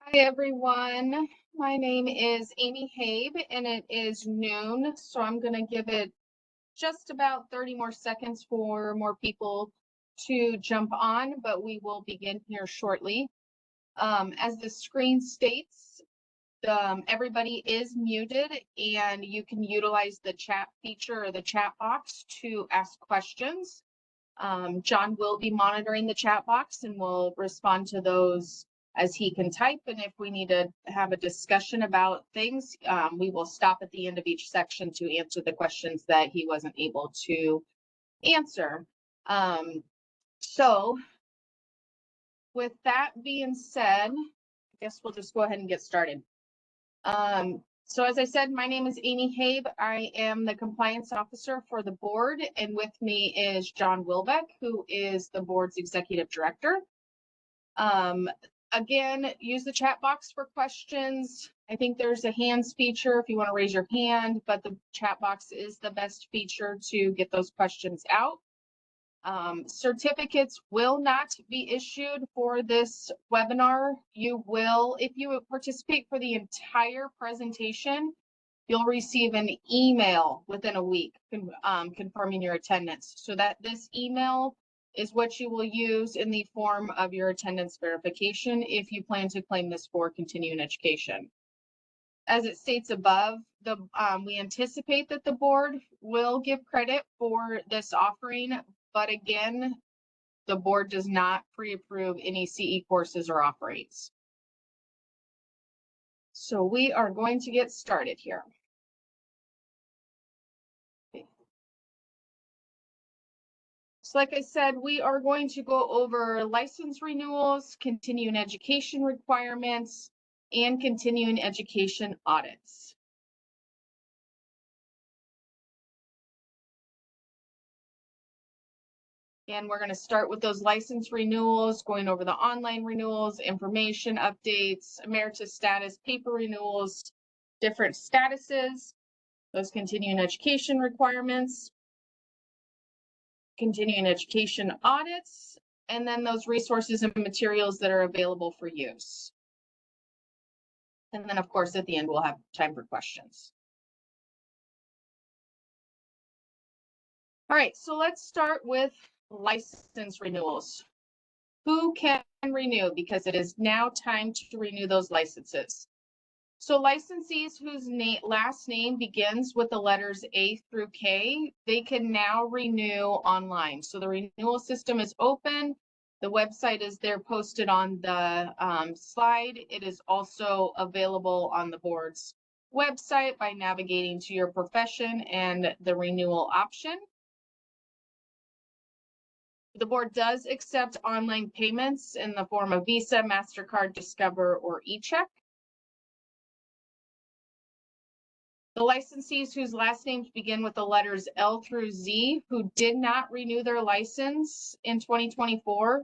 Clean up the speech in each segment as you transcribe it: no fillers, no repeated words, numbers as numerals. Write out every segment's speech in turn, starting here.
Hi, everyone. My name is Amy Habe, and it is noon, so I'm going to give it just about 30 more seconds for more people to jump on, but we will begin here shortly. As the screen states, everybody is muted, and you can utilize the chat feature or the chat box to ask questions. John will be monitoring the chat box and will respond to those as he can type. And if we need to have a discussion about things, we will stop at the end of each section to answer the questions that he wasn't able to answer. So with that being said, I guess we'll just go ahead and get started. So as I said, my name is Amy Habe. I am the compliance officer for the board, and with me is John Wilbeck, who is the board's executive director. Again, use the chat box for questions. I think there's a hands feature if you want to raise your hand, but the chat box is the best feature to get those questions out. Certificates will not be issued for this webinar. You will, if you participate for the entire presentation, you'll receive an email within a week confirming your attendance. So that this email is what you will use in the form of your attendance verification if you plan to claim this for continuing education. As it states above, we anticipate that the board will give credit for this offering, but again, the board does not pre-approve any CE courses or offerings. So we are going to get started here. So like I said, we are going to go over license renewals, continuing education requirements, and continuing education audits. And we're going to start with those license renewals, going over the online renewals, information updates, Emeritus Status, paper renewals, different statuses, those continuing education requirements, continuing education audits, and then those resources and materials that are available for use. And then, of course, at the end, we'll have time for questions. All right, so let's start with license renewals. Who can renew? Because it is now time to renew those licenses. So licensees whose last name begins with the letters A through K, they can now renew online. So the renewal system is open. The website is there posted on the slide. It is also available on the board's website by navigating to your profession and the renewal option. The board does accept online payments in the form of Visa, MasterCard, Discover, or eCheck. The licensees whose last names begin with the letters L through Z who did not renew their license in 2024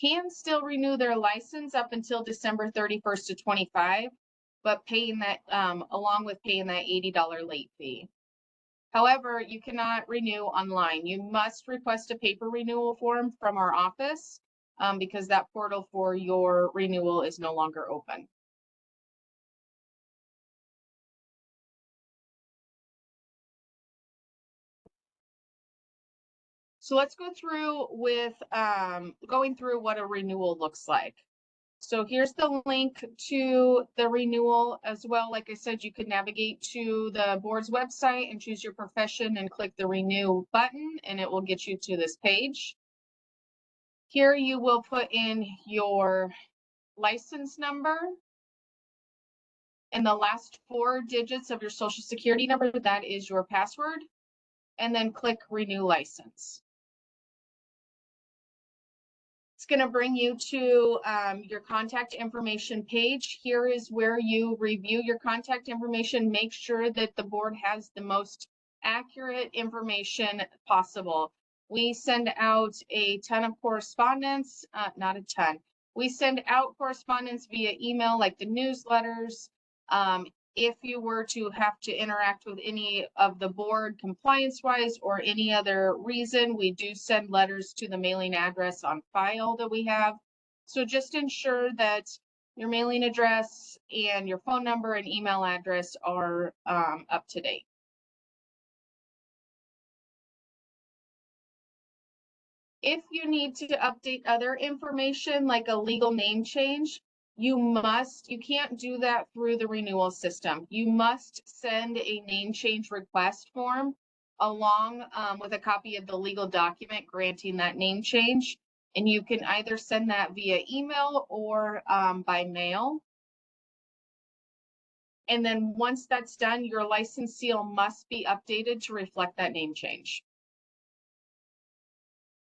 can still renew their license up until December 31st of 25, but paying that along with paying that $80 late fee. However, you cannot renew online. You must request a paper renewal form from our office because that portal for your renewal is no longer open. So let's go through with going through what a renewal looks like. So here's the link to the renewal as well. Like I said, you could navigate to the board's website and choose your profession and click the renew button, and it will get you to this page. Here you will put in your license number and the last 4 digits of your social security number. That is your password, and then click renew license. It's going to bring you to your contact information page. Here is where you review your contact information. Make sure that the board has the most accurate information possible. We send out a ton of correspondence, not a ton. We send out correspondence via email, like the newsletters. If you were to have to interact with any of the board compliance-wise or any other reason, we do send letters to the mailing address on file that we have. So just ensure that your mailing address, and your phone number and email address are up to date. If you need to update other information like a legal name change, you can't do that through the renewal system. You must send a name change request form along with a copy of the legal document granting that name change. And you can either send that via email or by mail. And then once that's done, your license seal must be updated to reflect that name change.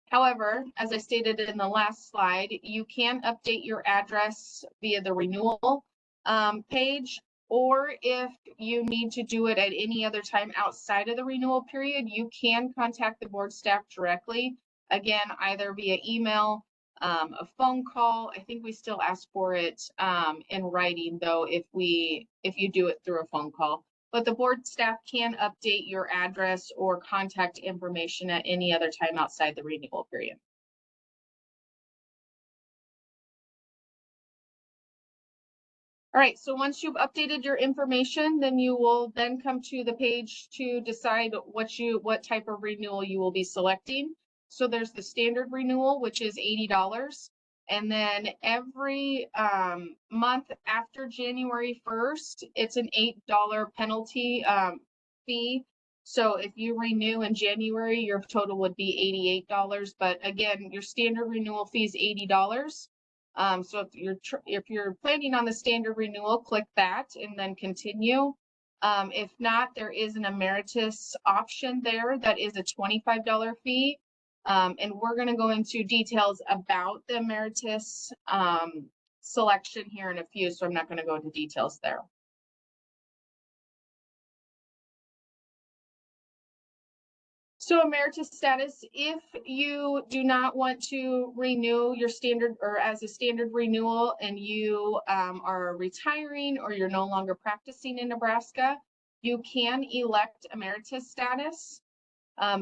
However, as I stated in the last slide, you can update your address via the renewal page, or if you need to do it at any other time outside of the renewal period, you can contact the board staff directly. Again, either via email, a phone call. I think we still ask for it in writing though, if you do it through a phone call. But the board staff can update your address or contact information at any other time outside the renewal period. All right, so once you've updated your information, then you will then come to the page to decide what type of renewal you will be selecting. So there's the standard renewal, which is $80. And then every month after January 1st, it's an $8 penalty fee. So if you renew in January, your total would be $88. But again, your standard renewal fee is $80. So if you're planning on the standard renewal, click that and then continue. If not, there is an Emeritus option there that is a $25 fee. And we're going to go into details about the Emeritus selection here in a few, so I'm not going to go into details there. So Emeritus status, if you do not want to renew your standard or as a standard renewal and you are retiring or you're no longer practicing in Nebraska, you can elect Emeritus status.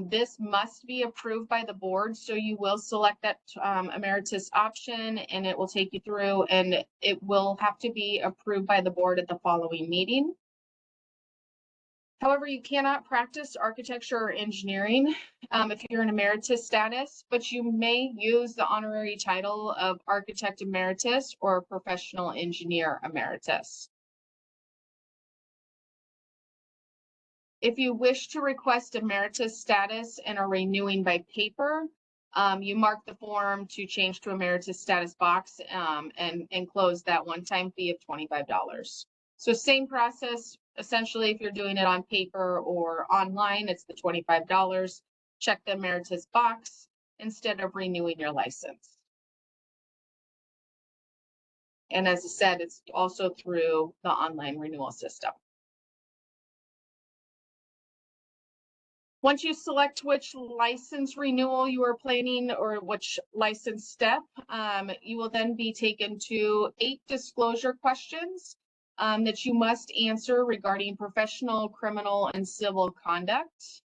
This must be approved by the board, so you will select that Emeritus option and it will take you through, and it will have to be approved by the board at the following meeting. However, you cannot practice architecture or engineering if you're an Emeritus status, but you may use the honorary title of Architect Emeritus or Professional Engineer Emeritus. If you wish to request Emeritus status and are renewing by paper, you mark the form to change to Emeritus status box and enclose that one-time fee of $25. So same process. Essentially, if you're doing it on paper or online, it's the $25. Check the Emeritus box instead of renewing your license. And as I said, it's also through the online renewal system. Once you select which license renewal you are planning or which license step, you will then be taken to 8 disclosure questions that you must answer regarding professional, criminal, and civil conduct.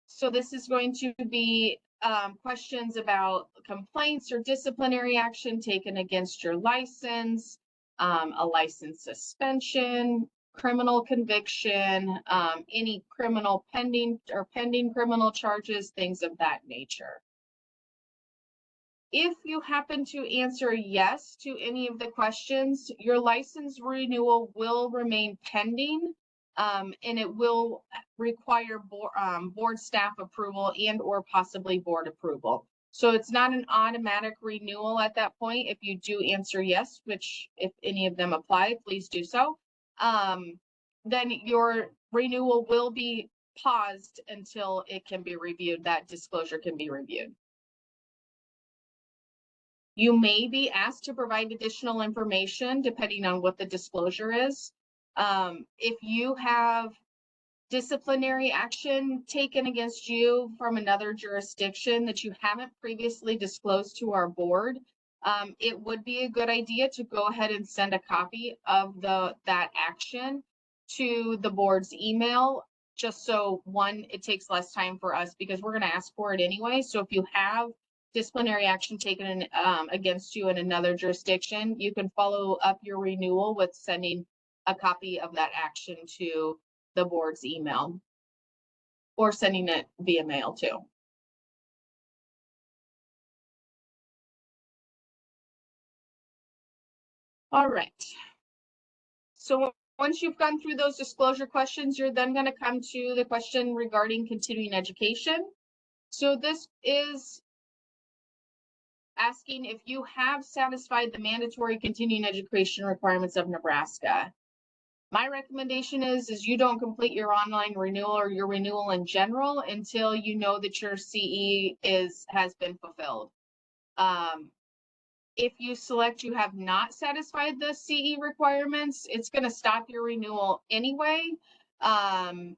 So this is going to be questions about complaints or disciplinary action taken against your license, a license suspension, criminal conviction, any criminal pending criminal charges, things of that nature. If you happen to answer yes to any of the questions, your license renewal will remain pending, and it will require board staff approval and or possibly board approval. So it's not an automatic renewal at that point. If you do answer yes, which if any of them apply, please do so. Then your renewal will be paused until it can be reviewed, that disclosure can be reviewed. You may be asked to provide additional information depending on what the disclosure is. If you have disciplinary action taken against you from another jurisdiction that you haven't previously disclosed to our board, it would be a good idea to go ahead and send a copy of that action to the board's email, just so one, it takes less time for us because we're going to ask for it anyway. So if you have disciplinary action taken against you in another jurisdiction, you can follow up your renewal with sending a copy of that action to the board's email or sending it via mail too. All right. So once you've gone through those disclosure questions, you're then going to come to the question regarding continuing education. So this is asking if you have satisfied the mandatory continuing education requirements of Nebraska. My recommendation is you don't complete your online renewal or your renewal in general until you know that your CE has been fulfilled. If you select you have not satisfied the CE requirements, it's going to stop your renewal anyway. And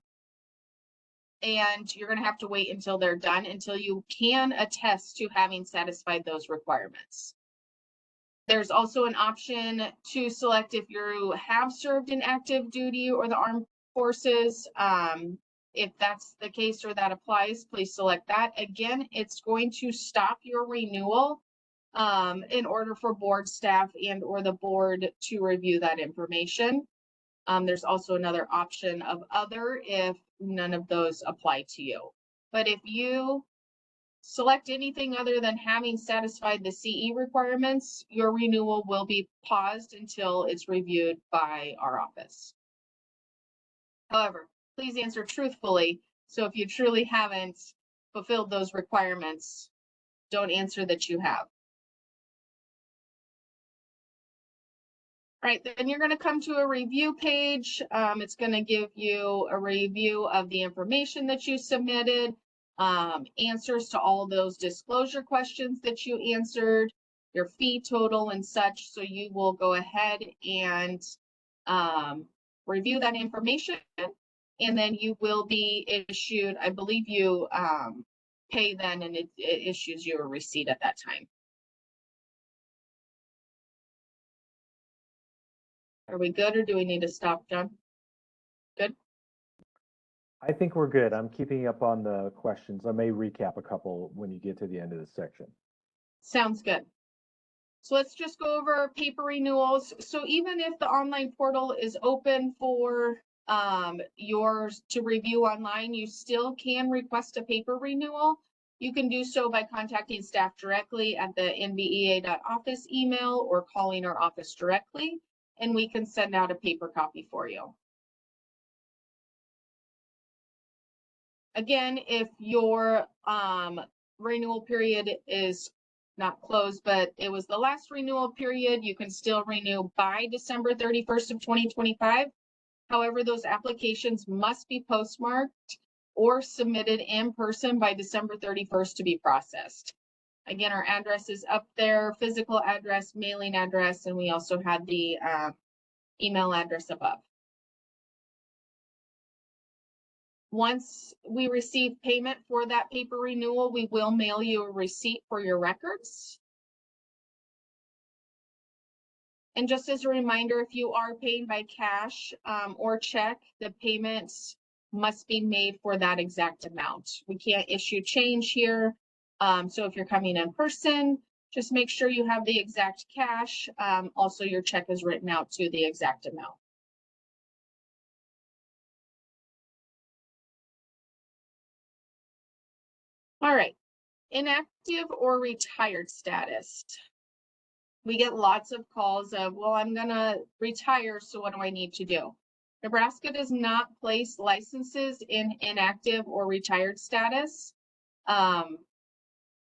you're going to have to wait until they're done until you can attest to having satisfied those requirements. There's also an option to select if you have served in active duty or the armed forces. If that's the case or that applies, please select that. Again, it's going to stop your renewal in order for board staff and or the board to review that information. There's also another option of other if none of those apply to you. But if you select anything other than having satisfied the CE requirements, your renewal will be paused until it's reviewed by our office. However, please answer truthfully. So if you truly haven't fulfilled those requirements, don't answer that you have. All right, then you're going to come to a review page. It's going to give you a review of the information that you submitted, answers to all those disclosure questions that you answered, your fee total and such. So you will go ahead and review that information, and then you will be issued, I believe you pay then, and it issues you a receipt at that time. Are we good, or do we need to stop, John? Good? I think we're good. I'm keeping up on the questions. I may recap a couple when you get to the end of this section. Sounds good. So let's just go over paper renewals. So even if the online portal is open for yours to review online, you still can request a paper renewal. You can do so by contacting staff directly at the nbea.office email or calling our office directly, and we can send out a paper copy for you. Again, if your renewal period is not closed, but it was the last renewal period, you can still renew by December 31st of 2025. However, those applications must be postmarked or submitted in person by December 31st to be processed. Again, our address is up there, physical address, mailing address, and we also had the email address above. Once we receive payment for that paper renewal, we will mail you a receipt for your records. And just as a reminder, if you are paying by cash or check, the payments must be made for that exact amount. We can't issue change here. So if you're coming in person, just make sure you have the exact cash. Also, your check is written out to the exact amount. All right, inactive or retired status. We get lots of calls of, well, I'm gonna retire, so what do I need to do? Nebraska does not place licenses in inactive or retired status.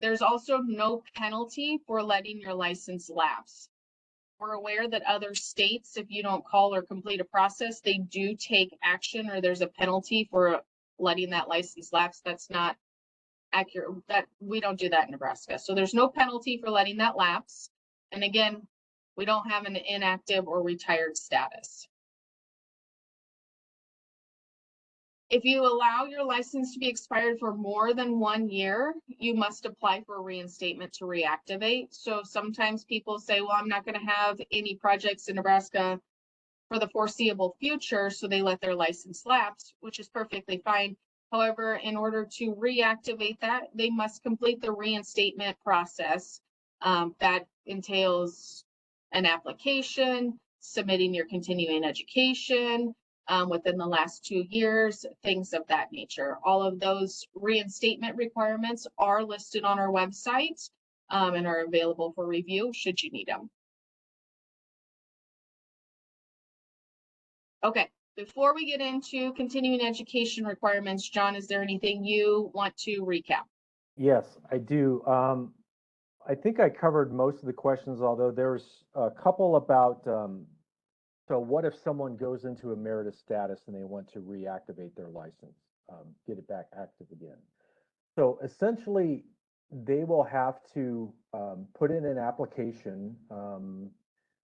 There's also no penalty for letting your license lapse. We're aware that other states, if you don't call or complete a process, they do take action, or there's a penalty for letting that license lapse. That's not accurate. That we don't do that in Nebraska. So there's no penalty for letting that lapse. And again, we don't have an inactive or retired status. If you allow your license to be expired for more than 1 year, you must apply for a reinstatement to reactivate. So sometimes people say, well, I'm not going to have any projects in Nebraska for the foreseeable future, so they let their license lapse, which is perfectly fine. However, in order to reactivate that, they must complete the reinstatement process. That entails an application, submitting your continuing education within the last 2 years, things of that nature. All of those reinstatement requirements are listed on our website and are available for review should you need them. Okay, before we get into continuing education requirements, John, is there anything you want to recap? Yes, I do. I think I covered most of the questions, although there's a couple about, so what if someone goes into Emeritus Status and they want to reactivate their license, get it back active again? So essentially, they will have to put in an application,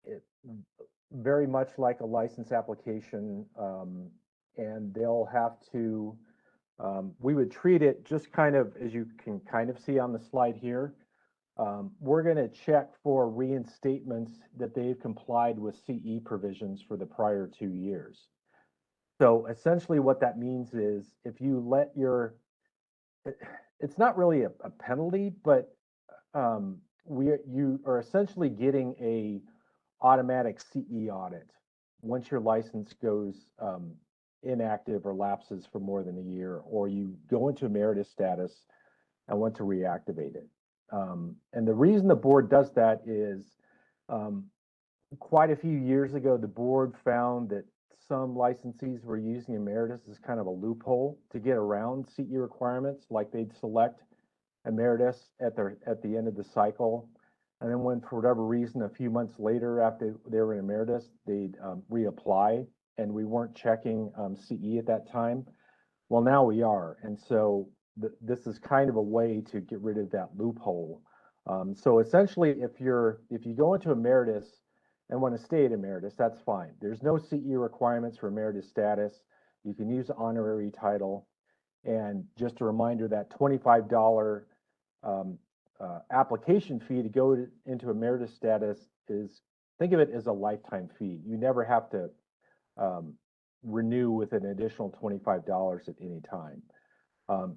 it, very much like a license application, and they'll have to, we would treat it just kind of, as you can kind of see on the slide here, we're going to check for reinstatements that they've complied with CE provisions for the prior 2 years. So essentially what that means is if you let your, it's not really a penalty, but you are essentially getting a automatic CE audit once your license goes inactive or lapses for more than a year, or you go into Emeritus Status and want to reactivate it. And the reason the board does that is quite a few years ago, the board found that some licensees were using Emeritus as kind of a loophole to get around CE requirements, like they'd select Emeritus at the end of the cycle. And then when, for whatever reason, a few months later after they were in Emeritus, they'd reapply, and we weren't checking CE at that time. Well, now we are. And so this is kind of a way to get rid of that loophole. So essentially, if you go into Emeritus and want to stay at Emeritus, that's fine. There's no CE requirements for Emeritus Status. You can use honorary title. And just a reminder, that $25 application fee to go into Emeritus Status is, think of it as a lifetime fee. You never have to renew with an additional $25 at any time.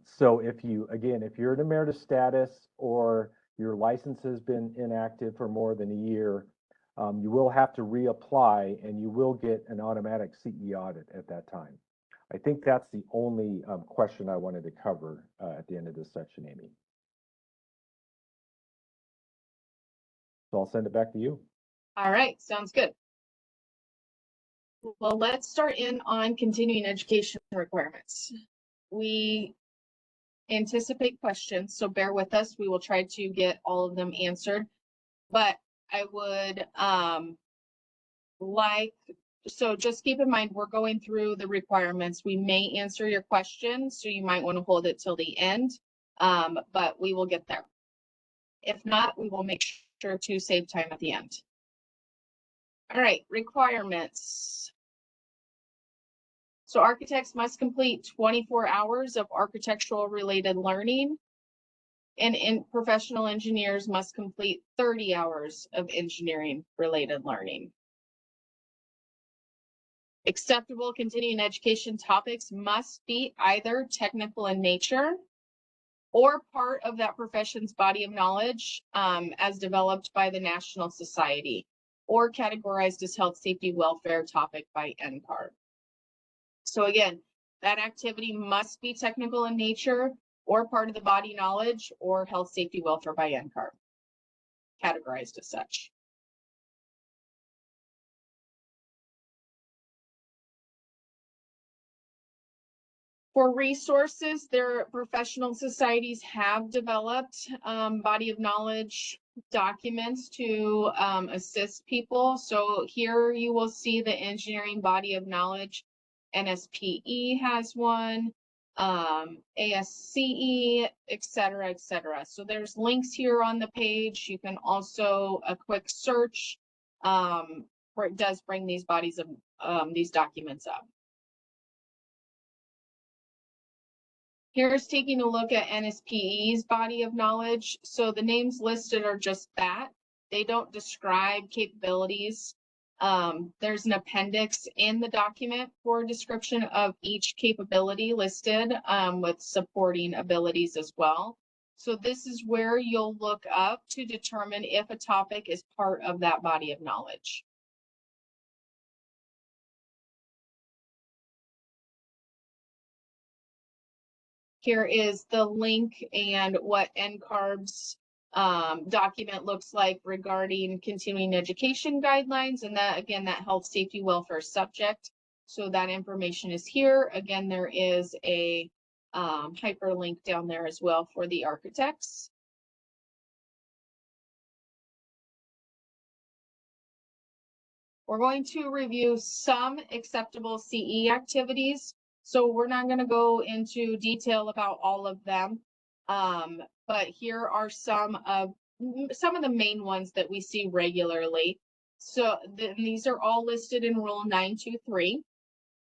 So if you're in Emeritus Status or your license has been inactive for more than a year, you will have to reapply, and you will get an automatic CE audit at that time. I think that's the only question I wanted to cover at the end of this section, Amy. So I'll send it back to you. All right, sounds good. Well, let's start in on continuing education requirements. We anticipate questions, so bear with us. We will try to get all of them answered, but I would so just keep in mind, we're going through the requirements. We may answer your questions, so you might want to hold it till the end, but we will get there. If not, we will make sure to save time at the end. All right, requirements. So architects must complete 24 hours of architectural related learning, and professional engineers must complete 30 hours of engineering related learning. Acceptable continuing education topics must be either technical in nature or part of that profession's body of knowledge as developed by the National Society, or categorized as health, safety, welfare topic by NCAR. So again, that activity must be technical in nature or part of the body knowledge or health, safety, welfare by NCAR, categorized as such. For resources, their professional societies have developed body of knowledge documents to assist people. So here you will see the engineering body of knowledge. NSPE has one, ASCE, et cetera, et cetera. So there's links here on the page. You can also a quick search where it does bring these bodies of these documents up. Here's taking a look at NSPE's body of knowledge. So the names listed are just that. They don't describe capabilities. There's an appendix in the document for description of each capability listed with supporting abilities as well. So this is where you'll look up to determine if a topic is part of that body of knowledge. Here is the link and what NCARB's document looks like regarding continuing education guidelines. And that, again, that health, safety, welfare subject. So that information is here. Again, there is a hyperlink down there as well for the architects. We're going to review some acceptable CE activities. So we're not going to go into detail about all of them, but here are some of the main ones that we see regularly. So these are all listed in Rule 923.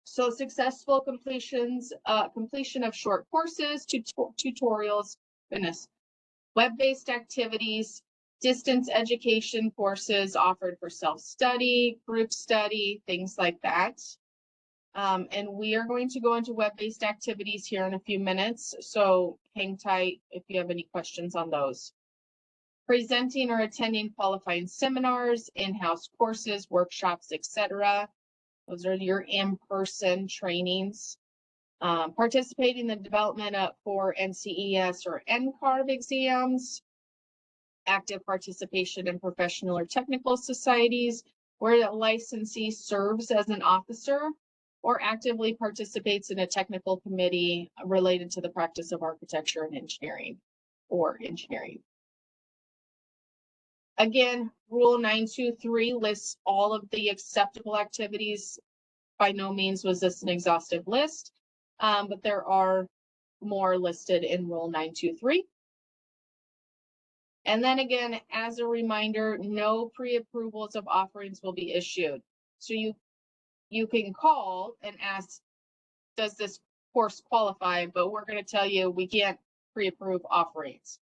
So successful completion of short courses, tutorials, web-based activities, distance education courses offered for self-study, group study, things like that. And we are going to go into web-based activities here in a few minutes, so hang tight if you have any questions on those. Presenting or attending qualifying seminars, in-house courses, workshops, etc. Those are your in-person trainings. Participating in the development for NCES or NCARB exams. Active participation in professional or technical societies where a licensee serves as an officer or actively participates in a technical committee related to the practice of architecture and engineering or engineering. Again, Rule 923 lists all of the acceptable activities. By no means was this an exhaustive list, but there are more listed in Rule 923. And then again, as a reminder, no pre-approvals of offerings will be issued. So you can call and ask, does this course qualify? But we're going to tell you we can't pre-approve offerings.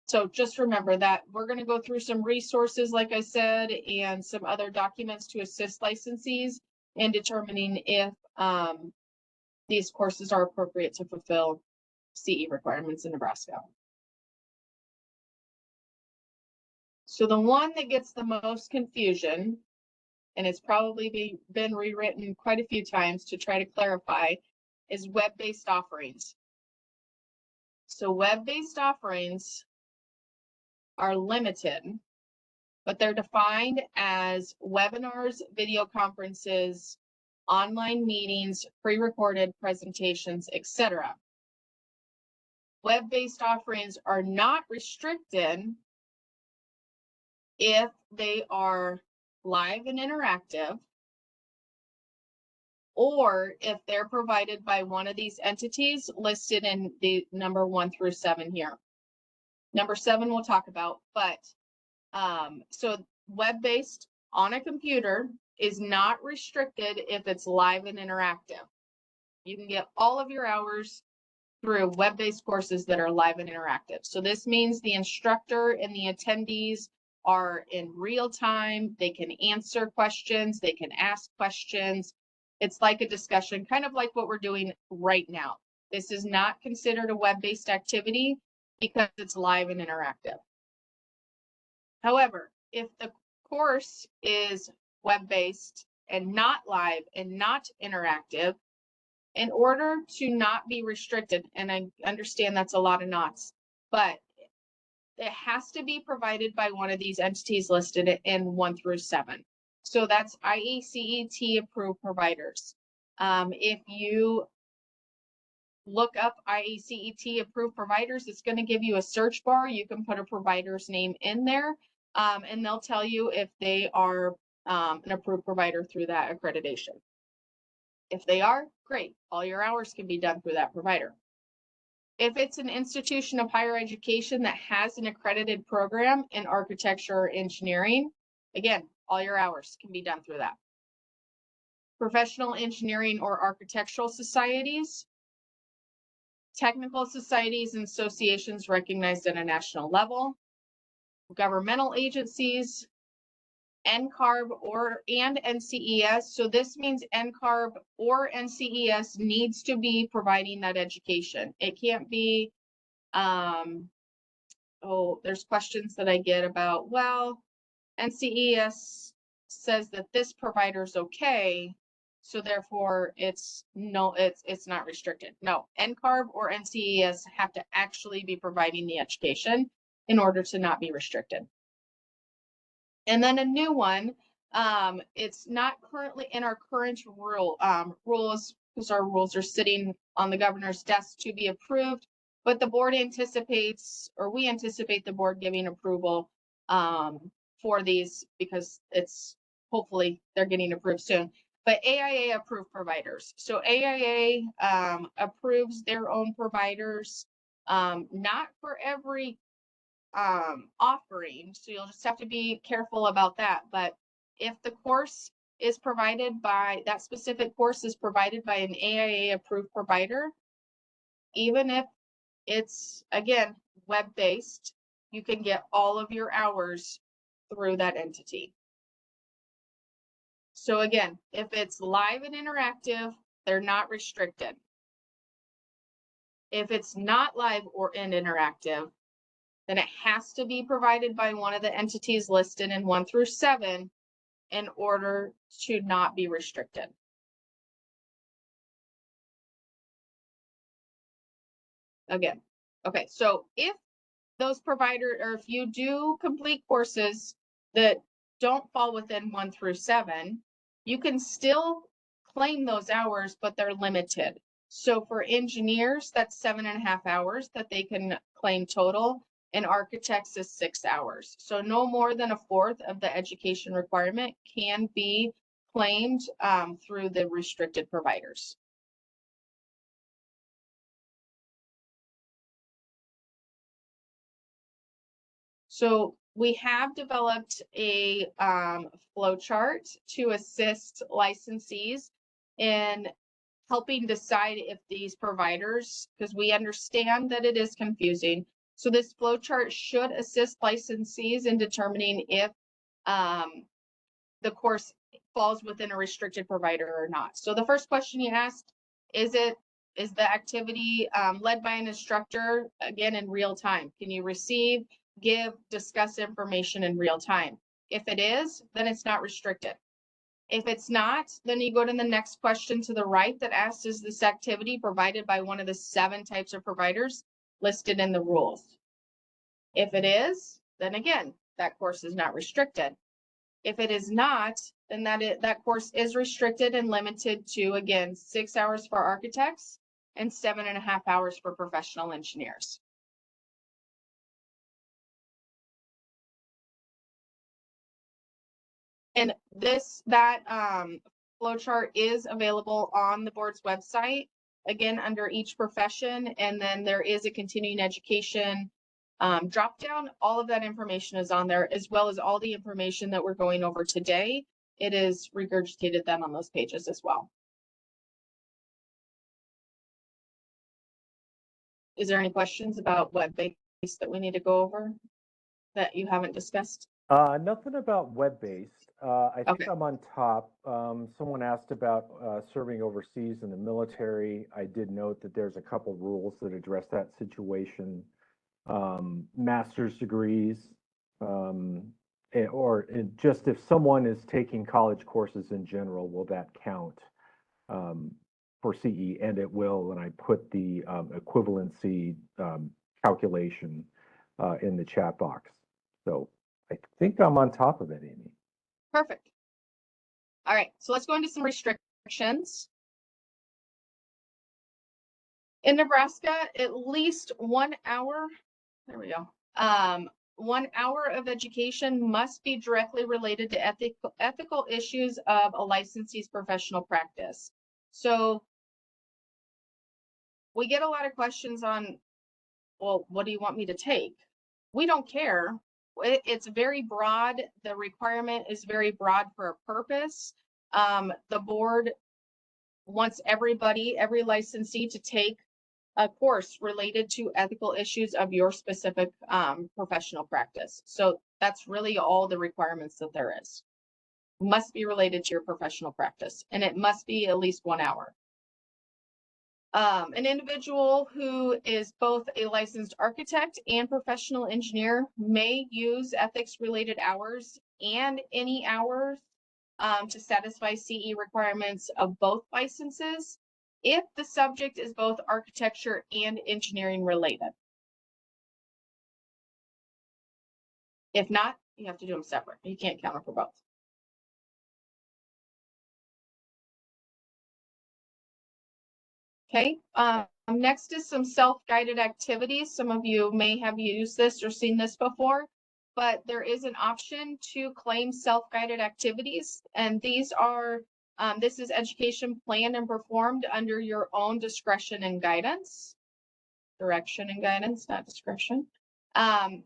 So just remember that we're going to go through some resources, like I said, and some other documents to assist licensees in determining if these courses are appropriate to fulfill CE requirements in Nebraska. So the one that gets the most confusion, and it's probably been rewritten quite a few times to try to clarify, is web-based offerings. So web-based offerings are limited, but they're defined as webinars, video conferences, online meetings, pre-recorded presentations, etc. Web-based offerings are not restricted if they are live and interactive, or if they're provided by one of these entities listed in the number 1 through 7 here. Number 7 we'll talk about, but so web-based on a computer is not restricted if it's live and interactive. You can get all of your hours through web-based courses that are live and interactive. So this means the instructor and the attendees are in real time. They can answer questions. They can ask questions. It's like a discussion, kind of like what we're doing right now. This is not considered a web-based activity because it's live and interactive. However, if the course is web-based and not live and not interactive, in order to not be restricted, and I understand that's a lot of knots, but it has to be provided by one of these entities listed in 1 through 7. So that's IACET approved providers. If you look up IACET approved providers, it's going to give you a search bar. You can put a provider's name in there, and they'll tell you if they are an approved provider through that accreditation. If they are, great. All your hours can be done through that provider. If it's an institution of higher education that has an accredited program in architecture or engineering, again, all your hours can be done through that. Professional engineering or architectural societies, technical societies and associations recognized at a national level, governmental agencies, NCARB and NCES. So this means NCARB or NCES needs to be providing that education. It can't be, oh, there's questions that I get about, well, NCES says that this provider's okay, so therefore it's not restricted. No, NCARB or NCES have to actually be providing the education in order to not be restricted. And then a new one, it's not currently in our current rules, because our rules are sitting on the governor's desk to be approved, but the board anticipates, or we anticipate the board giving approval for these, because it's hopefully they're getting approved soon. But AIA approved providers. So AIA approves their own providers, not for every offering, so you'll just have to be careful about that. But if the course is provided by, that specific course is provided by an AIA approved provider, even if it's, again, web-based, you can get all of your hours through that entity. So again, if it's live and interactive, they're not restricted. If it's not live or interactive, then it has to be provided by one of the entities listed in 1 through 7 in order to not be restricted. Again, okay, so if those providers, or if you do complete courses that don't fall within 1 through 7, you can still claim those hours, but they're limited. So for engineers, that's 7.5 hours that they can claim total, and architects is 6 hours. So no more than 1/4 of the education requirement can be claimed through the restricted providers. So we have developed a flow chart to assist licensees in helping decide if these providers, because we understand that it is confusing. So this flow chart should assist licensees in determining if the course falls within a restricted provider or not. So the first question you asked, is the activity led by an instructor, again, in real time? Can you receive, give, discuss information in real time? If it is, then it's not restricted. If it's not, then you go to the next question to the right that asks, is this activity provided by one of the 7 types of providers listed in the rules? If it is, then again, that course is not restricted. If it is not, then that course is restricted and limited to, again, 6 hours for architects and 7.5 hours for professional engineers. And that flowchart is available on the board's website, again, under each profession. And then there is a continuing education drop down. All of that information is on there, as well as all the information that we're going over today. It is regurgitated then on those pages as well. Is there any questions about web-based that we need to go over that you haven't discussed? Nothing about web-based. I think Okay. I'm on top. Someone asked about serving overseas in the military. I did note that there's a couple rules that address that situation. Master's degrees, just if someone is taking college courses in general, will that count for CE? And it will, and I put the equivalency calculation in the chat box. So I think I'm on top of it, Amy. Perfect. All right, so let's go into some restrictions. In Nebraska, at least 1 hour, there we go. 1 hour of education must be directly related to ethical issues of a licensee's professional practice. So we get a lot of questions on, well, what do you want me to take? We don't care. It's very broad. The requirement is very broad for a purpose. The board wants every licensee to take a course related to ethical issues of your specific professional practice. So that's really all the requirements that there is. Must be related to your professional practice, and it must be at least 1 hour. An individual who is both a licensed architect and professional engineer may use ethics-related hours and any hours to satisfy CE requirements of both licenses if the subject is both architecture and engineering related. If not, you have to do them separate. You can't count them for both. Okay, next is some self-guided activities. Some of you may have used this or seen this before, but there is an option to claim self-guided activities. And these are, this is education planned and performed under your own discretion and guidance. Direction and guidance, not discretion.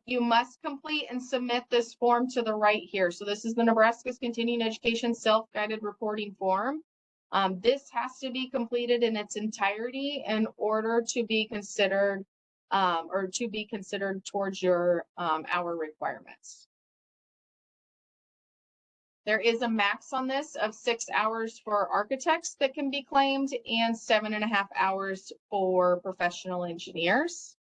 You must complete and submit this form to the right here. So this is the Nebraska's Continuing Education Self-Guided Reporting Form. This has to be completed in its entirety in order to be considered towards your hour requirements. There is a max on this of 6 hours for architects that can be claimed and 7.5 hours for professional engineers.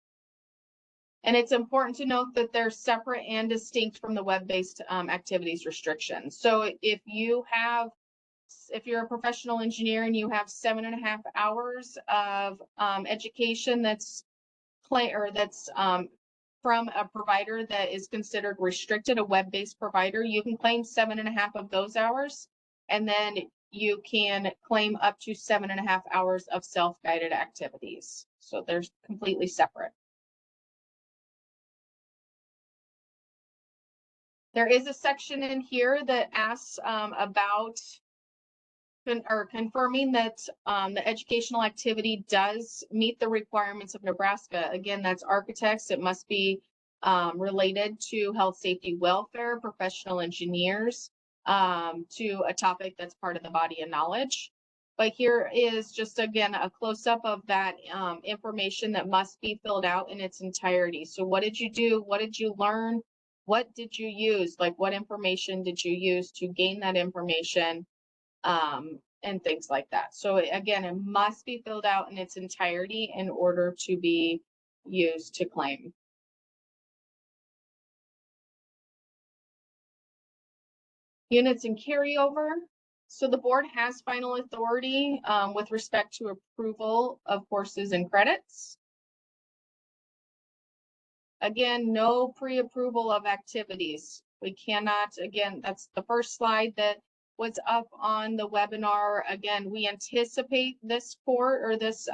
And it's important to note that they're separate and distinct from the web-based activities restriction. So if you're a professional engineer and you have 7.5 hours of education that's from a provider that is considered restricted, a web-based provider, you can claim 7.5 of those hours, and then you can claim up to 7.5 hours of self-guided activities. So they're completely separate. There is a section in here that asks about confirming that the educational activity does meet the requirements of Nebraska. Again, that's architects. It must be related to health, safety, welfare, professional engineers, to a topic that's part of the body of knowledge. But here is just, again, a close-up of that information that must be filled out in its entirety. So what did you do? What did you learn? What did you use? Like, what information did you use to gain that information? And things like that. So again, it must be filled out in its entirety in order to be used to claim. Units and carryover. So the board has final authority with respect to approval of courses and credits. Again, no pre-approval of activities. We cannot, again, that's the first slide that was up on the webinar. Again, we anticipate this this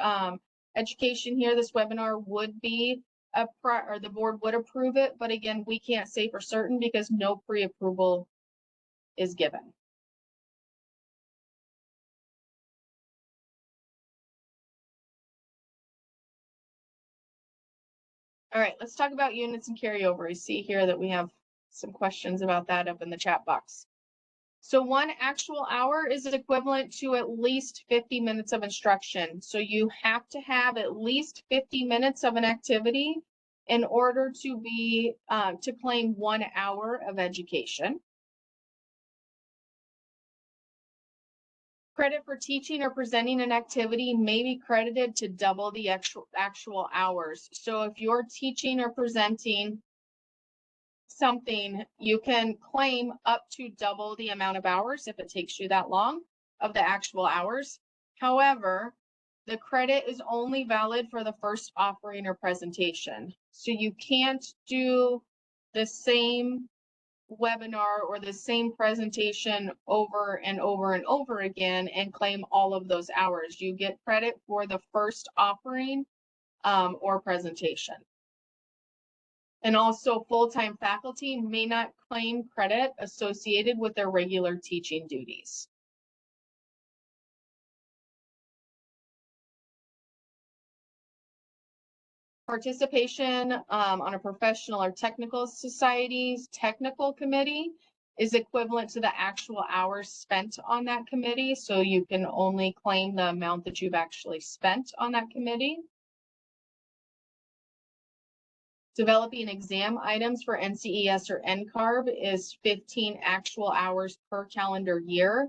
education here, this webinar would be or the board would approve it, but again, we can't say for certain because no pre-approval is given. All right, let's talk about units and carryover. I see here that we have some questions about that up in the chat box. So 1 actual hour is equivalent to at least 50 minutes of instruction. So you have to have at least 50 minutes of an activity in order to be to claim 1 hour of education. Credit for teaching or presenting an activity may be credited to double the actual hours. So if you're teaching or presenting something, you can claim up to double the amount of hours if it takes you that long of the actual hours. However, the credit is only valid for the first offering or presentation. So you can't do the same webinar or the same presentation over and over and over again and claim all of those hours. You get credit for the first offering or presentation. And also, full-time faculty may not claim credit associated with their regular teaching duties. Participation on a professional or technical society's technical committee is equivalent to the actual hours spent on that committee. So you can only claim the amount that you've actually spent on that committee. Developing exam items for NCES or NCARB is 15 actual hours per calendar year.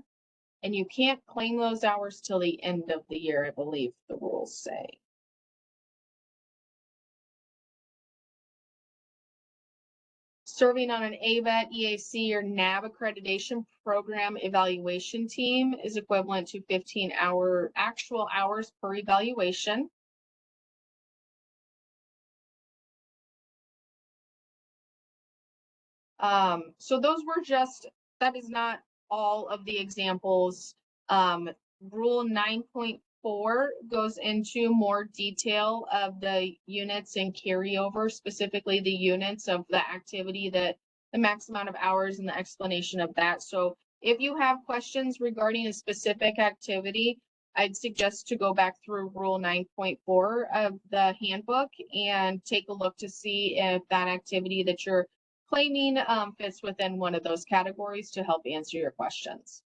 And you can't claim those hours till the end of the year, I believe the rules say. Serving on an AVET, EAC, or NAB accreditation program evaluation team is equivalent to 15 actual hours per evaluation. So those were that is not all of the examples. Rule 9.4 goes into more detail of the units and carryover, specifically the units of the activity, that the max amount of hours and the explanation of that. So if you have questions regarding a specific activity, I'd suggest to go back through Rule 9.4 of the handbook and take a look to see if that activity that you're claiming fits within one of those categories to help answer your questions.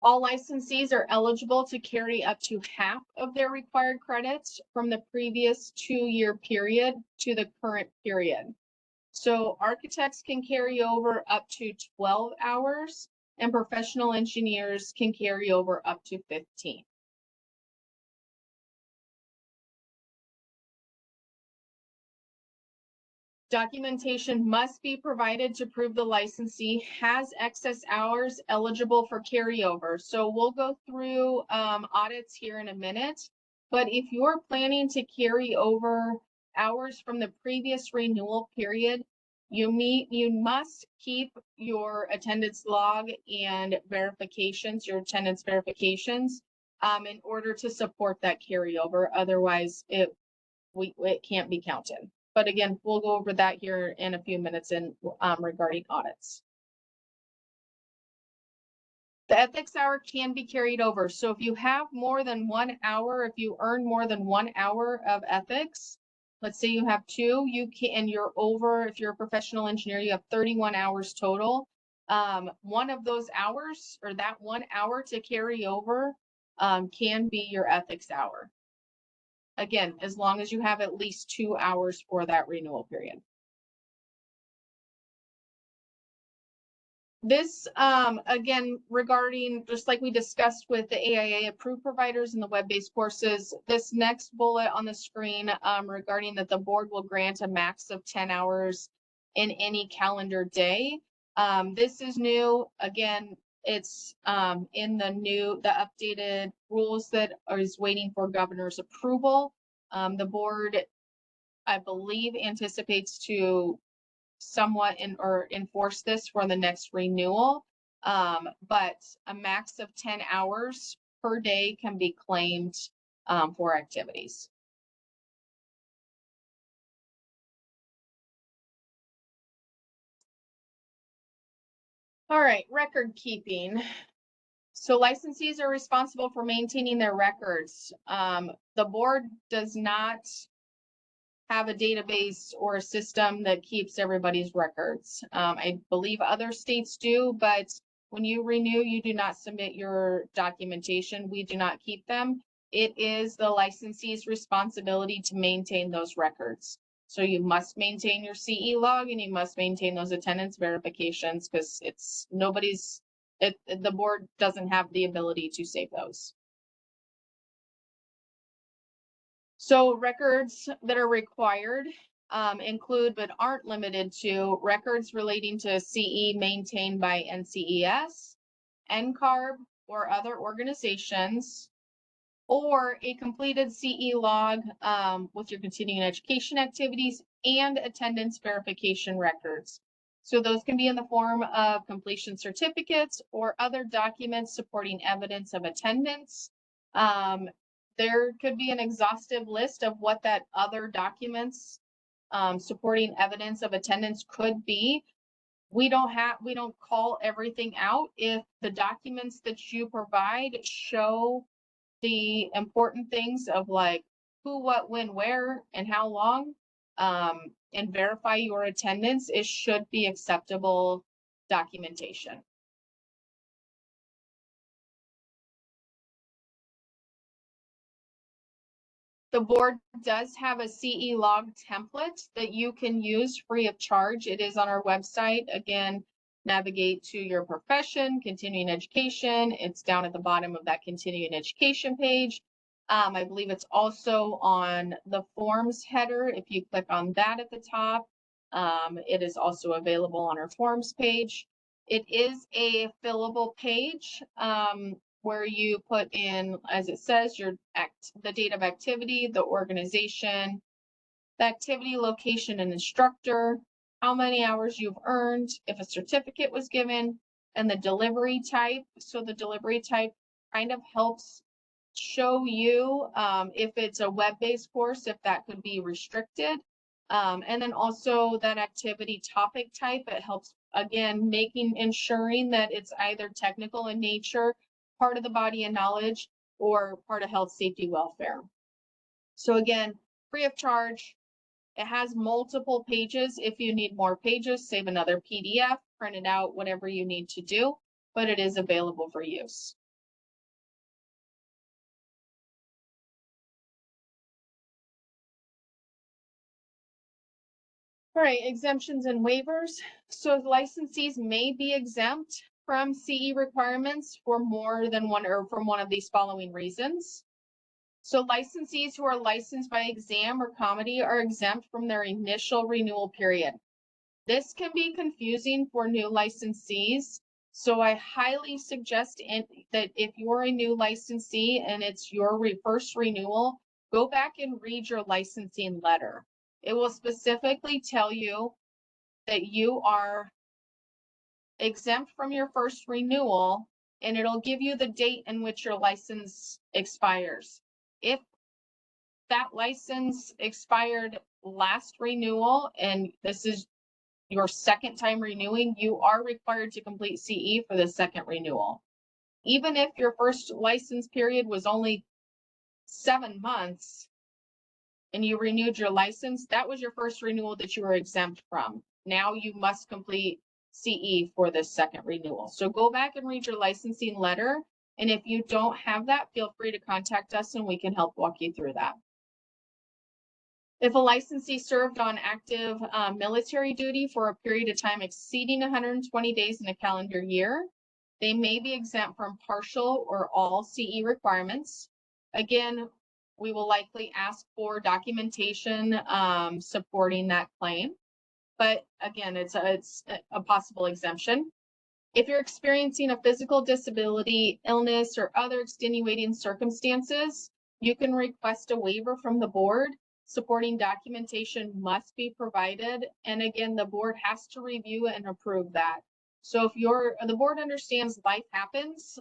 All licensees are eligible to carry up to half of their required credits from the previous 2-year period to the current period. So architects can carry over up to 12 hours and professional engineers can carry over up to 15. Documentation must be provided to prove the licensee has excess hours eligible for carryover. So we'll go through audits here in a minute, but if you're planning to carry over hours from the previous renewal period, you must keep your attendance log and verifications, your attendance verifications, in order to support that carryover. Otherwise, it can't be counted. But again, we'll go over that here in a few minutes regarding audits. The ethics hour can be carried over. So if you have more than 1 hour, if you earn more than 1 hour of ethics, let's say you have 2, you can, and you're over, if you're a professional engineer, you have 31 hours total. One of those hours, or that 1 hour to carry over, can be your ethics hour. Again, as long as you have at least 2 hours for that renewal period. This, again, regarding, just like we discussed with the AIA approved providers and the web-based courses, this next bullet on the screen regarding that the board will grant a max of 10 hours in any calendar day. This is new. Again, it's in the updated rules that is waiting for governor's approval. The board, I believe, anticipates to somewhat enforce this for the next renewal, but a max of 10 hours per day can be claimed for activities. All right, record keeping. So licensees are responsible for maintaining their records. The board does not have a database or a system that keeps everybody's records. I believe other states do, but when you renew, you do not submit your documentation. We do not keep them. It is the licensee's responsibility to maintain those records. So you must maintain your CE log and you must maintain those attendance verifications, because the board doesn't have the ability to save those. So records that are required include, but aren't limited to, records relating to CE maintained by NCES, NCARB, or other organizations, or a completed CE log with your continuing education activities and attendance verification records. So those can be in the form of completion certificates or other documents supporting evidence of attendance. There could be an exhaustive list of what that other documents supporting evidence of attendance could be. We don't call everything out. If the documents that you provide show the important things of like who, what, when, where, and how long, and verify your attendance, it should be acceptable documentation. The board does have a CE log template that you can use free of charge. It is on our website. Again, navigate to your profession, continuing education. It's down at the bottom of that continuing education page. I believe it's also on the forms header. If you click on that at the top, it is also available on our forms page. It is a fillable page where you put in, as it says, the date of activity, the organization, the activity, location, and instructor, how many hours you've earned, if a certificate was given, and the delivery type. So the delivery type kind of helps show you if it's a web-based course, if that could be restricted. And then also that activity topic type, it helps, again, ensuring that it's either technical in nature, part of the body of knowledge, or part of health, safety, welfare. So again, free of charge. It has multiple pages. If you need more pages, save another PDF, print it out, whatever you need to do, but it is available for use. All right, exemptions and waivers. So licensees may be exempt from CE requirements for more than one or from one of these following reasons. So licensees who are licensed by exam or comedy are exempt from their initial renewal period. This can be confusing for new licensees. So I highly suggest that if you're a new licensee and it's your first renewal, go back and read your licensing letter. It will specifically tell you that you are exempt from your first renewal, and it'll give you the date in which your license expires. If that license expired last renewal and this is your second time renewing, you are required to complete CE for the second renewal. Even if your first license period was only 7 months and you renewed your license, that was your first renewal that you were exempt from. Now you must complete CE for this second renewal. So go back and read your licensing letter. And if you don't have that, feel free to contact us and we can help walk you through that. If a licensee served on active military duty for a period of time exceeding 120 days in a calendar year, they may be exempt from partial or all CE requirements. Again, we will likely ask for documentation supporting that claim. But again, it's a possible exemption. If you're experiencing a physical disability, illness, or other extenuating circumstances, you can request a waiver from the board. Supporting documentation must be provided. And again, the board has to review and approve that. So if the board understands life happens.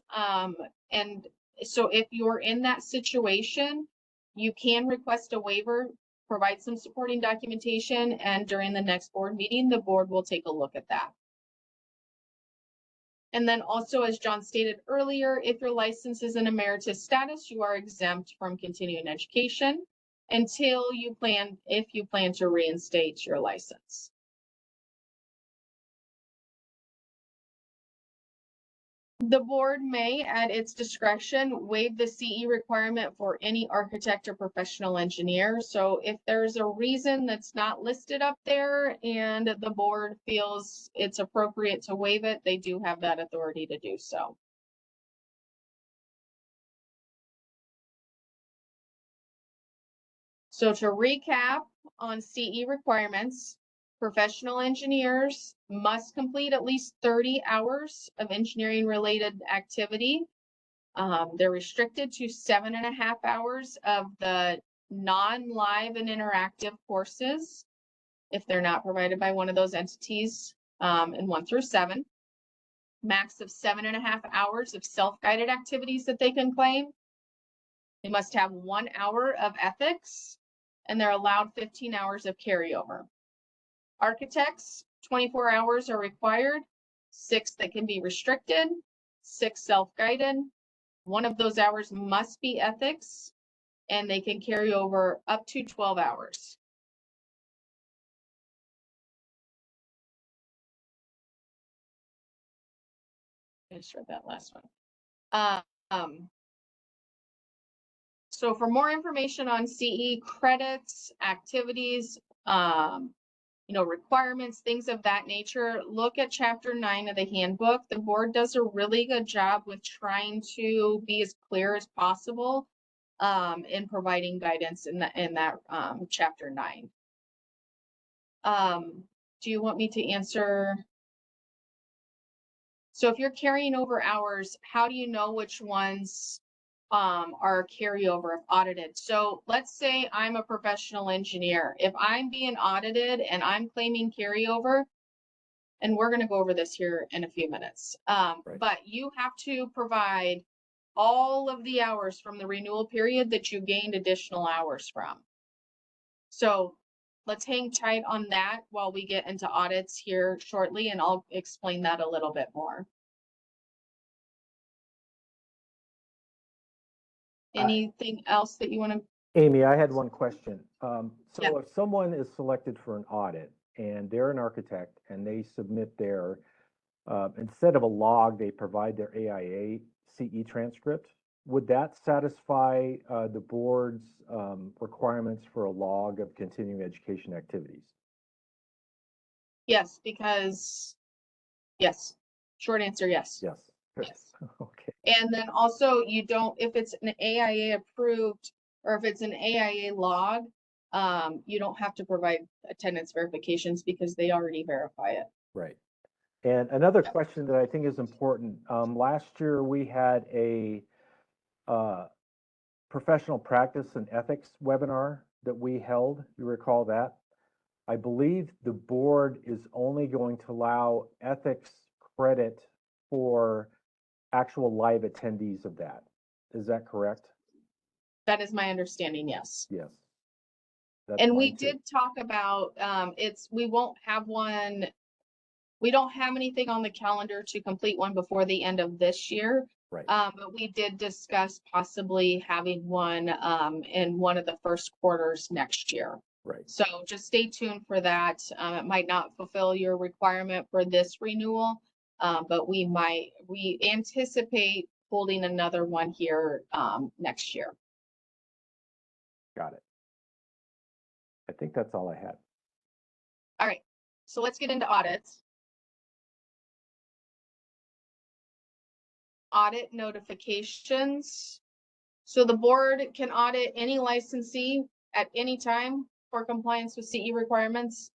And so if you're in that situation, you can request a waiver, provide some supporting documentation, and during the next board meeting, the board will take a look at that. And then also, as John stated earlier, if your license is an Emeritus Status, you are exempt from continuing education until if you plan to reinstate your license. The board may, at its discretion, waive the CE requirement for any architect or professional engineer. So if there's a reason that's not listed up there and the board feels it's appropriate to waive it, they do have that authority to do so. So to recap on CE requirements, professional engineers must complete at least 30 hours of engineering related activity. They're restricted to 7.5 hours of the non-live and interactive courses if they're not provided by one of those entities in 1 through 7. Max of 7.5 hours of self-guided activities that they can claim. They must have 1 hour of ethics, and they're allowed 15 hours of carryover. Architects, 24 hours are required, 6 that can be restricted, 6 self-guided. 1 of those hours must be ethics, and they can carry over up to 12 hours. I just read that last one. So for more information on CE credits, activities, requirements, things of that nature, look at Chapter 9 of the handbook. The board does a really good job with trying to be as clear as possible in providing guidance in that Chapter 9. Do you want me to answer? So if you're carrying over hours, how do you know which ones are carryover if audited? So let's say I'm a professional engineer. If I'm being audited and I'm claiming carryover, and we're going to go over this here in a few minutes, but you have to provide all of the hours from the renewal period that you gained additional hours from. So let's hang tight on that while we get into audits here shortly, and I'll explain that a little bit more. Anything else that you want to? Amy, I had one question. Yeah. If someone is selected for an audit and they're an architect and they submit their, instead of a log, they provide their AIA CE transcript, would that satisfy the board's requirements for a log of continuing education activities? Yes, because yes. Short answer, yes. Yes. Yes. Okay. And then also you don't, if it's an AIA approved or if it's an AIA log, you don't have to provide attendance verifications because they already verify it. Right. And another question that I think is important, last year we had a professional practice and ethics webinar that we held. You recall that? I believe the board is only going to allow ethics credit for actual live attendees of that. Is that correct? That is my understanding, yes. Yes. That's And we mine too. did talk about, we won't have one, we don't have anything on the calendar to complete one before the end of this year. Right. But we did discuss possibly having one in one of the first quarters next year. Right. So just stay tuned for that. It might not fulfill your requirement for this renewal, but we anticipate holding another one here next year. Got it. I think that's all I had. All right, so let's get into audits. Audit notifications. So the board can audit any licensee at any time for compliance with CE requirements.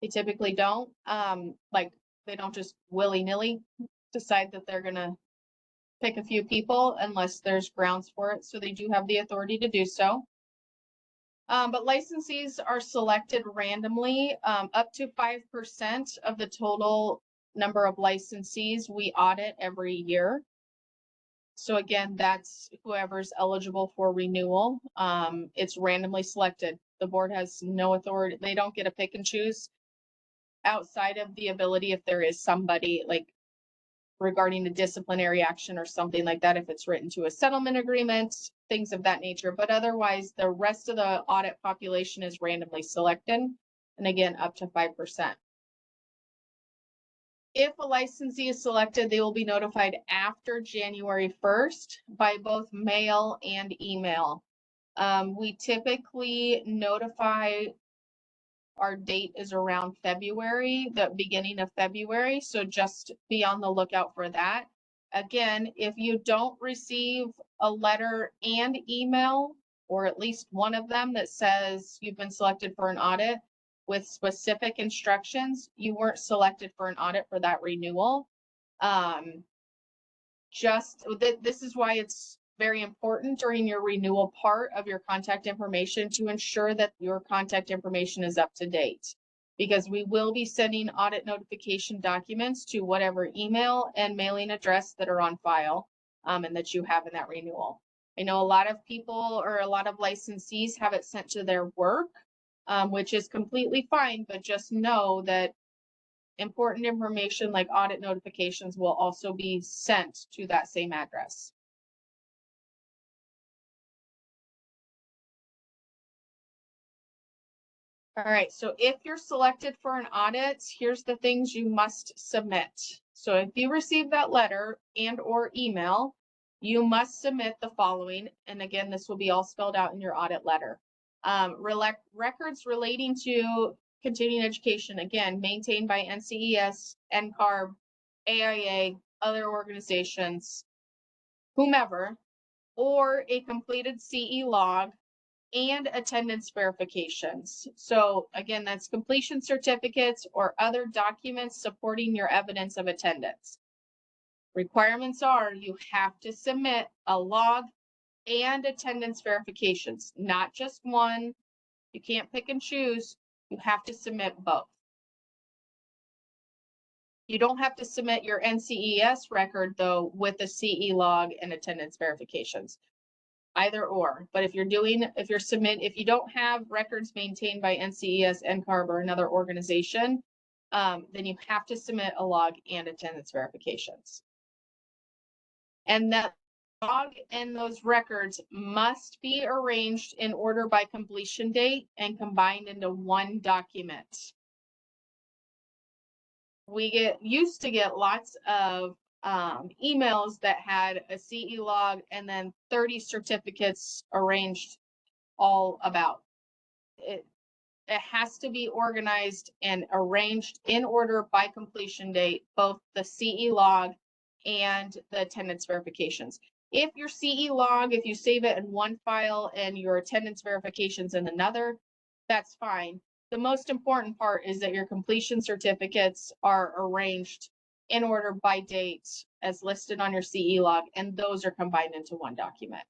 They typically don't, they don't just willy-nilly decide that they're gonna pick a few people unless there's grounds for it. So they do have the authority to do so. But licensees are selected randomly. Up to 5% of the total number of licensees we audit every year. So again, that's whoever's eligible for renewal. It's randomly selected. The board has no authority. They don't get to pick and choose outside of the ability if there is somebody like regarding a disciplinary action or something like that, if it's written to a settlement agreement, things of that nature. But otherwise, the rest of the audit population is randomly selected. And again, up to 5%. If a licensee is selected, they will be notified after January 1st by both mail and email. We typically notify, our date is around February, the beginning of February. So just be on the lookout for that. Again, if you don't receive a letter and email, or at least one of them that says you've been selected for an audit, with specific instructions, you weren't selected for an audit for that renewal. This is why it's very important during your renewal part of your contact information to ensure that your contact information is up to date, because we will be sending audit notification documents to whatever email and mailing address that are on file and that you have in that renewal. I know a lot of people or a lot of licensees have it sent to their work, which is completely fine, but just know that important information like audit notifications will also be sent to that same address. All right, so if you're selected for an audit, here's the things you must submit. So if you receive that letter and or email, you must submit the following, and again, this will be all spelled out in your audit letter. Records relating to continuing education, again, maintained by NCES, NCARB, AIA, other organizations, whomever, or a completed CE log and attendance verifications. So again, that's completion certificates or other documents supporting your evidence of attendance. Requirements are you have to submit a log and attendance verifications, not just one. You can't pick and choose. You have to submit both. You don't have to submit your NCES record though with a CE log and attendance verifications. Either or, but if you don't have records maintained by NCES, NCARB, or another organization, then you have to submit a log and attendance verifications. And that log and those records must be arranged in order by completion date and combined into one document. We used to get lots of emails that had a CE log and then 30 certificates arranged all about. It has to be organized and arranged in order by completion date, both the CE log and the attendance verifications. If your CE log, if you save it in one file and your attendance verifications in another, that's fine. The most important part is that your completion certificates are arranged in order by date as listed on your CE log, and those are combined into one document.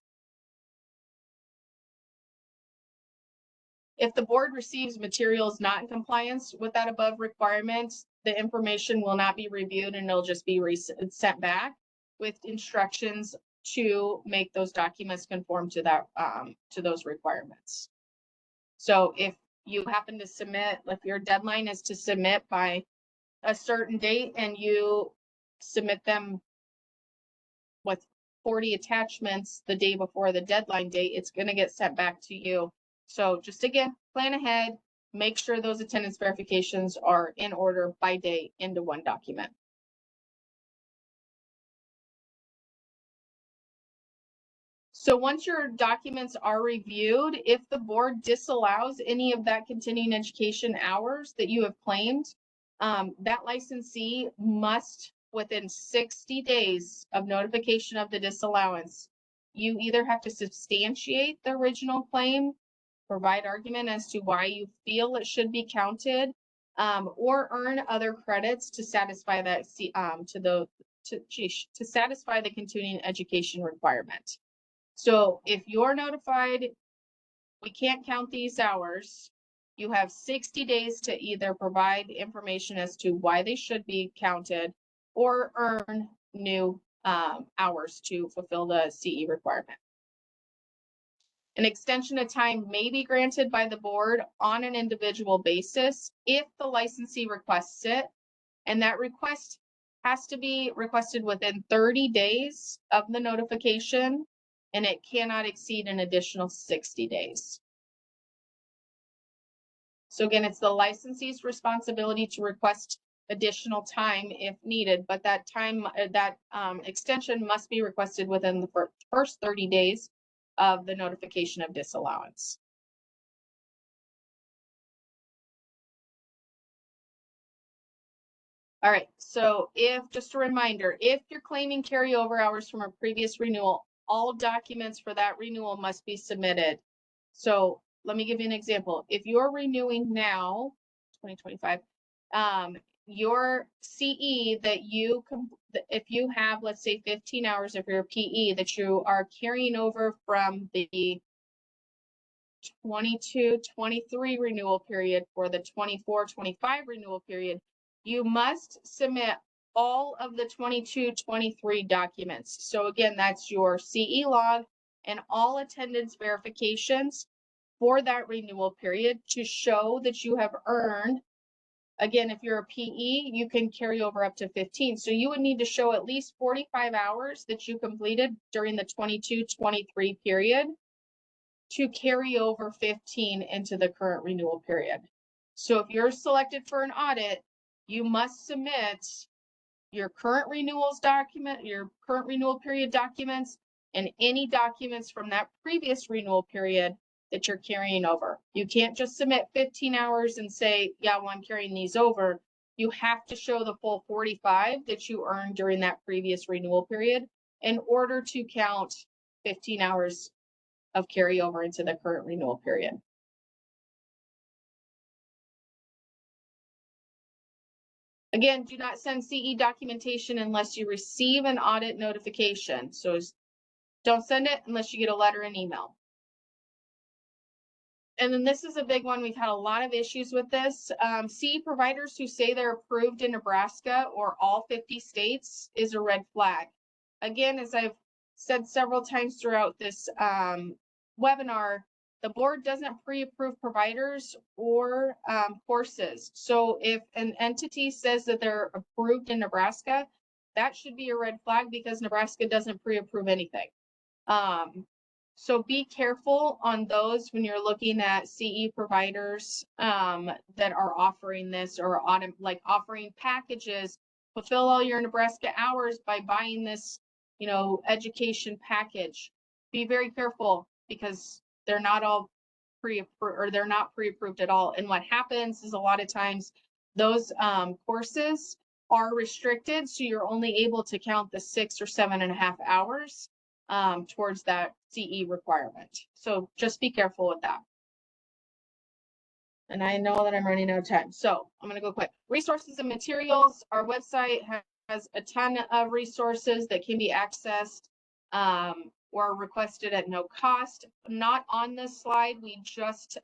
If the board receives materials not in compliance with that above requirement, the information will not be reviewed and it'll just be sent back with instructions to make those documents conform to that to those requirements. So if you happen to submit, if your deadline is to submit by a certain date and you submit them with 40 attachments the day before the deadline date, it's going to get sent back to you. So just again, plan ahead, make sure those attendance verifications are in order by date into one document. So once your documents are reviewed, if the board disallows any of that continuing education hours that you have claimed, that licensee must, within 60 days of notification of the disallowance, you either have to substantiate the original claim, provide argument as to why you feel it should be counted, or earn other credits to satisfy that to satisfy the continuing education requirement. So if you're notified, we can't count these hours, you have 60 days to either provide information as to why they should be counted or earn new hours to fulfill the CE requirement. An extension of time may be granted by the board on an individual basis if the licensee requests it, and that request has to be requested within 30 days of the notification, and it cannot exceed an additional 60 days. So again, it's the licensee's responsibility to request additional time if needed, but that time, extension must be requested within the first 30 days of the notification of disallowance. All right, so just a reminder, if you're claiming carryover hours from a previous renewal, all documents for that renewal must be submitted. So let me give you an example. If you're renewing now, 2025, your CE that if you have, let's say 15 hours of your PE that you are carrying over from the 22-23 renewal period for the 24-25 renewal period, you must submit all of the 22-23 documents. So again, that's your CE log and all attendance verifications for that renewal period to show that you have earned. Again, if you're a PE, you can carry over up to 15. So you would need to show at least 45 hours that you completed during the 22-23 period to carry over 15 into the current renewal period. So if you're selected for an audit, you must submit your current renewals document, your current renewal period documents, and any documents from that previous renewal period that you're carrying over. You can't just submit 15 hours and say, yeah, well, I'm carrying these over. You have to show the full 45 that you earned during that previous renewal period in order to count 15 hours of carryover into the current renewal period. Again, do not send CE documentation unless you receive an audit notification. So don't send it unless you get a letter and email. And then this is a big one. We've had a lot of issues with this. CE providers who say they're approved in Nebraska or all 50 states is a red flag. Again, as I've said several times throughout this webinar, the board doesn't pre-approve providers or courses. So if an entity says that they're approved in Nebraska, that should be a red flag because Nebraska doesn't pre-approve anything. So be careful on those when you're looking at CE providers that are offering this or like offering packages. Fulfill all your Nebraska hours by buying this, education package. Be very careful because they're not all pre-approved or they're not pre-approved at all. And what happens is a lot of times those courses are restricted, so you're only able to count the 6 or 7.5 hours towards that CE requirement. So just be careful with that. And I know that I'm running out of time, so I'm going to go quick. Resources and materials. Our website has a ton of resources that can be accessed or requested at no cost. Not on this slide. We just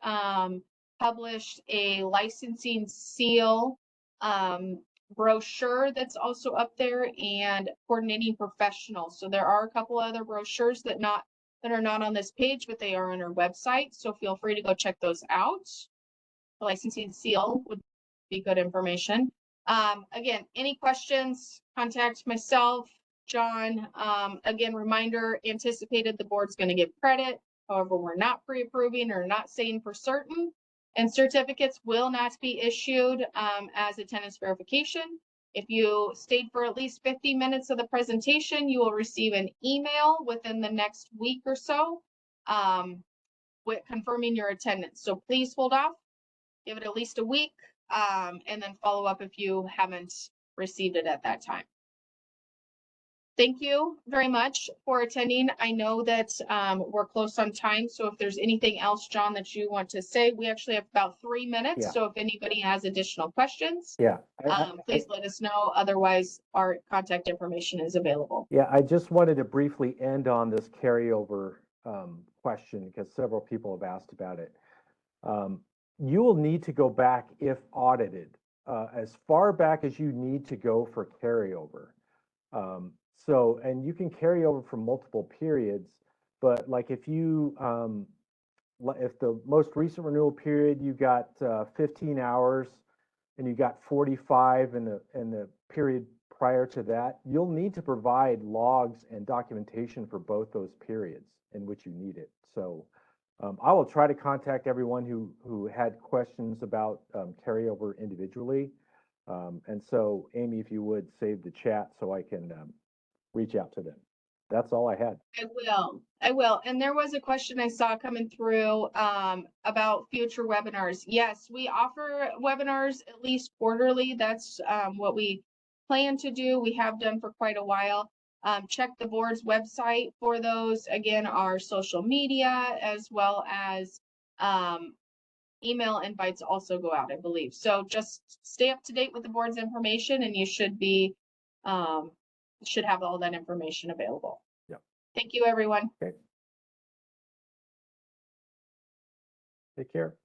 published a licensing seal brochure that's also up there, and coordinating professionals. So there are a couple other brochures that are not on this page, but they are on our website. So feel free to go check those out. The licensing seal would be good information. Again, any questions, contact myself, John. Again, reminder, anticipated the board's going to give credit. However, we're not pre-approving or not saying for certain. And certificates will not be issued as attendance verification. If you stayed for at least 50 minutes of the presentation, you will receive an email within the next week or so with confirming your attendance. So please hold off, give it at least a week, and then follow up if you haven't received it at that time. Thank you very much for attending. I know that we're close on time, so if there's anything else, John, that you want to say, we actually have about 3 minutes. Yeah. So if anybody has additional questions, please let us know. Otherwise, our contact information is available. Yeah, I just wanted to briefly end on this carryover question because several people have asked about it. You will need to go back if audited, as far back as you need to go for carryover. So, and you can carry over from multiple periods, but like if you, if the most recent renewal period, you got 15 hours and you got 45 in the period prior to that, you'll need to provide logs and documentation for both those periods in which you need it. So I will try to contact everyone who had questions about carryover individually. And so Amy, if you would save the chat so I can reach out to them. That's all I had. I will. And there was a question I saw coming through about future webinars. Yes, we offer webinars at least quarterly. That's what we plan to do. We have done for quite a while. Check the board's website for those. Again, our social media as well as email invites also go out, I believe. So just stay up to date with the board's information and you should be should have all that information available. Yeah. Thank you, everyone. Okay. Take care.